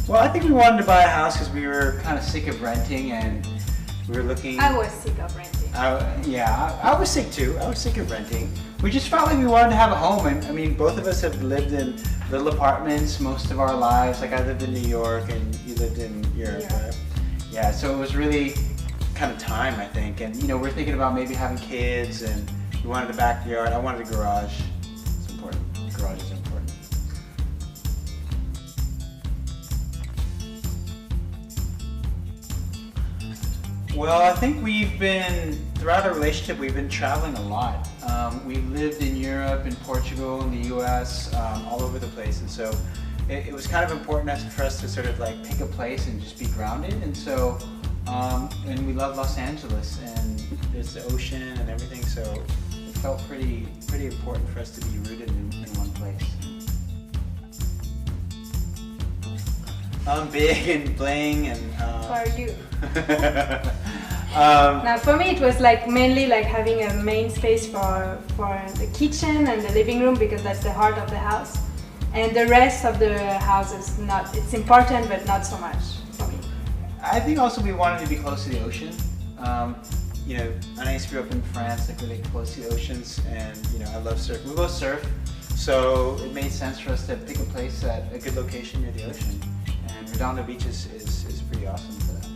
Well, I think we wanted to buy a house because we were kind of sick of renting, and we were looking. I was sick of renting. I was sick too. I was sick of renting. We just felt like we wanted to have a home, and I mean, both of us have lived in little apartments most of our lives. Like I lived in New York, and you lived in Europe. Yeah. Yeah, so it was really kind of time, I think. And you know, we're thinking about maybe having kids, and we wanted a backyard. I wanted a garage. It's important. Garage is important. Well, I think throughout our relationship, we've been traveling a lot. We lived in Europe, in Portugal, in the US, all over the place. And so it was kind of important for us to sort of like pick a place and just be grounded. And so, and we love Los Angeles, and there's the ocean and everything. So it felt pretty important for us to be rooted in one place. Big and bling and. For you. Now for me it was like mainly like having a main space for the kitchen and the living room, because that's the heart of the house, and the rest of the house is not, it's important but not so much for me. I think also we wanted to be close to the ocean. You know, Anai grew up in France, like really close to the oceans, and you know, I love surf. We both surf, so it made sense for us to pick a place at a good location near the ocean. And Redondo Beach is pretty awesome for that.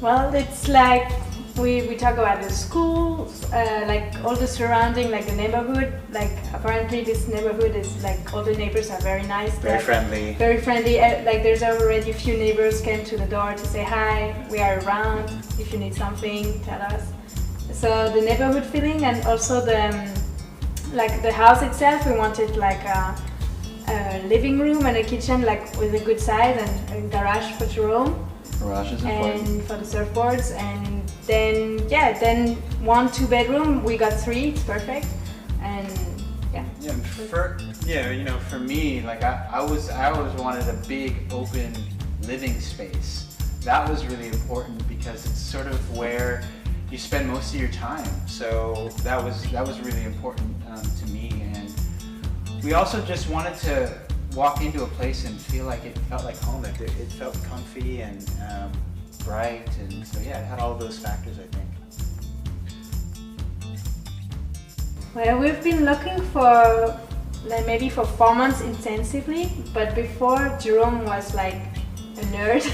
Well, it's like we talk about the schools, like all the surrounding, like the neighborhood. Like apparently this neighborhood is like all the neighbors are very nice. Very friendly. Very friendly. Like there's already a few neighbors came to the door to say hi. We are around. If you need something, tell us. So the neighborhood feeling, and also the like the house itself. We wanted like a living room and a kitchen, like with a good size, and a garage for Jerome. Garage is important. And for the surfboards, and then 1-2 bedroom. We got 3. It's perfect, and yeah. Yeah, you know, for me, like I always wanted a big open living space. That was really important because it's sort of where you spend most of your time. So that was really important to me, and we also just wanted to walk into a place and feel like it felt like home. Like it felt comfy and bright, and so yeah, it had all of those factors, I think. Well, we've been looking for like maybe for 4 months intensively, but before Jerome was like a nerd,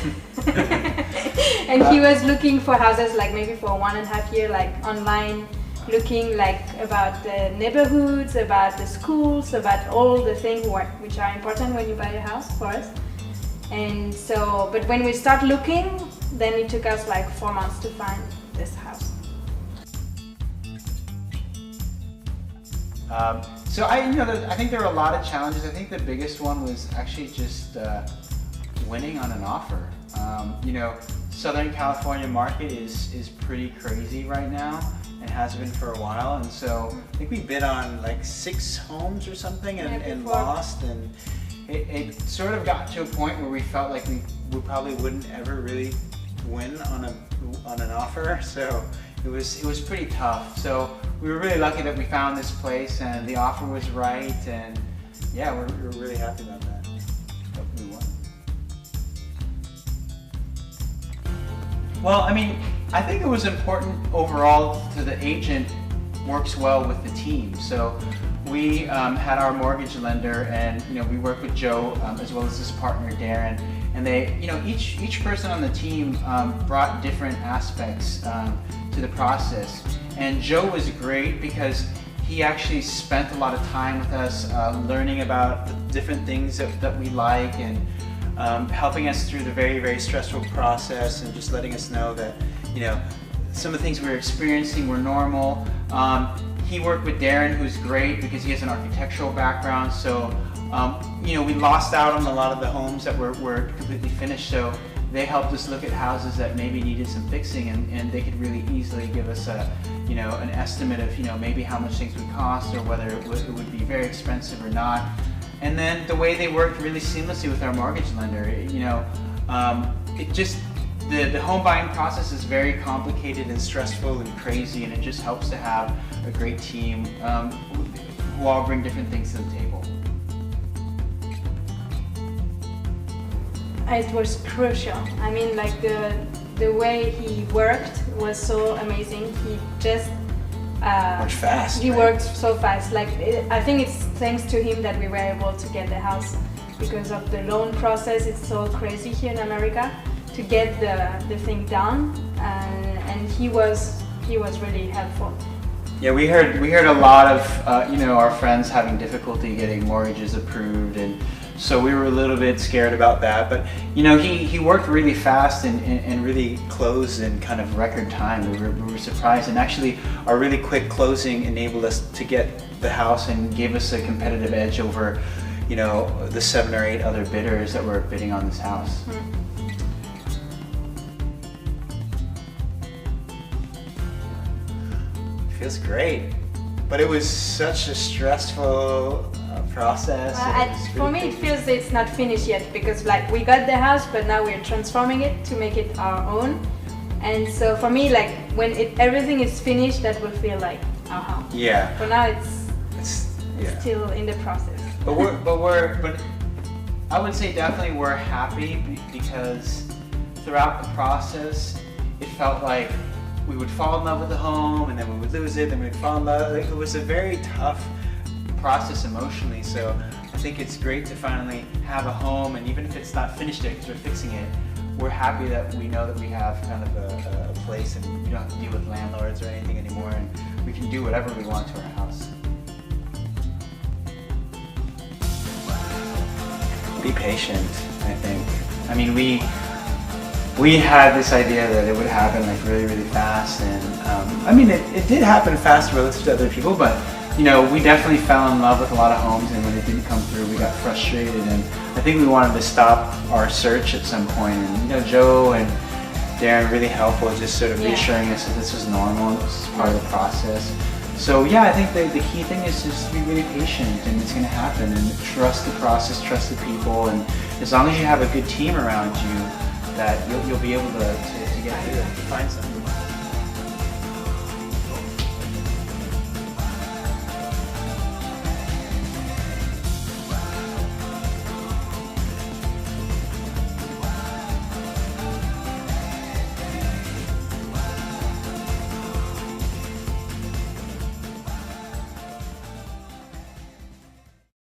and he was looking for houses like maybe for 1.5 years, like online, looking like about the neighborhoods, about the schools, about all the things which are important when you buy a house for us. And so, but when we start looking, then it took us like 4 months to find this house. So I think there were a lot of challenges. I think the biggest one was actually just winning on an offer. You know, Southern California market is pretty crazy right now, and has been for a while. And so I think we bid on like 6 homes or something, and lost. And it sort of got to a point where we felt like we probably wouldn't ever really win on an offer. So it was pretty tough. So we were really lucky that we found this place and the offer was right, and yeah, we're really happy about that. We won. Well, I mean, I think it was important overall to the agent works well with the team. So we had our mortgage lender, and you know, we worked with Joe as well as his partner Darren, and they, you know, each person on the team brought different aspects to the process. And Joe was great because he actually spent a lot of time with us, learning about the different things that we like, and helping us through the very, very stressful process, and just letting us know that, you know, some of the things we were experiencing were normal. He worked with Darren, who's great because he has an architectural background. So, you know, we lost out on a lot of the homes that were completely finished. So they helped us look at houses that maybe needed some fixing, and they could really easily give us a, you know, an estimate of, you know, maybe how much things would cost, or whether it would be very expensive or not. And then the way they worked really seamlessly with our mortgage lender, you know, it just, the home buying process is very complicated and stressful and crazy, and it just helps to have a great team who all bring different things to the table. it was crucial. I mean, like the way he worked was so amazing. He just worked fast. He right? worked so fast. Like I think it's thanks to him that we were able to get the house, because of the loan process. It's so crazy here in America to get the thing done, and he was really helpful. Yeah, we heard a lot of our friends having difficulty getting mortgages approved, and so we were a little bit scared about that. But he worked really fast and really closed in kind of record time. We were surprised, and actually our really quick closing enabled us to get the house and gave us a competitive edge over the 7 or 8 other bidders that were bidding on this house. Feels great, but it was such a stressful process. For me, it feels it's not finished yet, because like we got the house, but now we're transforming it to make it our own. And so for me, like when everything is finished, that will feel like our house. Yeah. For now, it's still in the process. But I would say definitely we're happy, because throughout the process, it felt like we would fall in love with the home, and then we would lose it, then we'd fall in love. Like, it was a very tough process emotionally. So I think it's great to finally have a home, and even if it's not finished yet because we're fixing it, we're happy that we know that we have kind of a place, and we don't have to deal with landlords or anything anymore, and we can do whatever we want to our house. Be patient, I think. I mean, we had this idea that it would happen like really, really fast, and I mean, it did happen fast relative to other people, but we definitely fell in love with a lot of homes, and when it didn't come through, we got frustrated, and I think we wanted to stop our search at some point, and Joe and Darren really helpful, just sort of reassuring us that this was normal, this is part of the process. So yeah, I think the key thing is just to be really patient, and it's going to happen, and trust the process, trust the people, and as long as you have a good team around you, that you'll be able to get through it, to find something.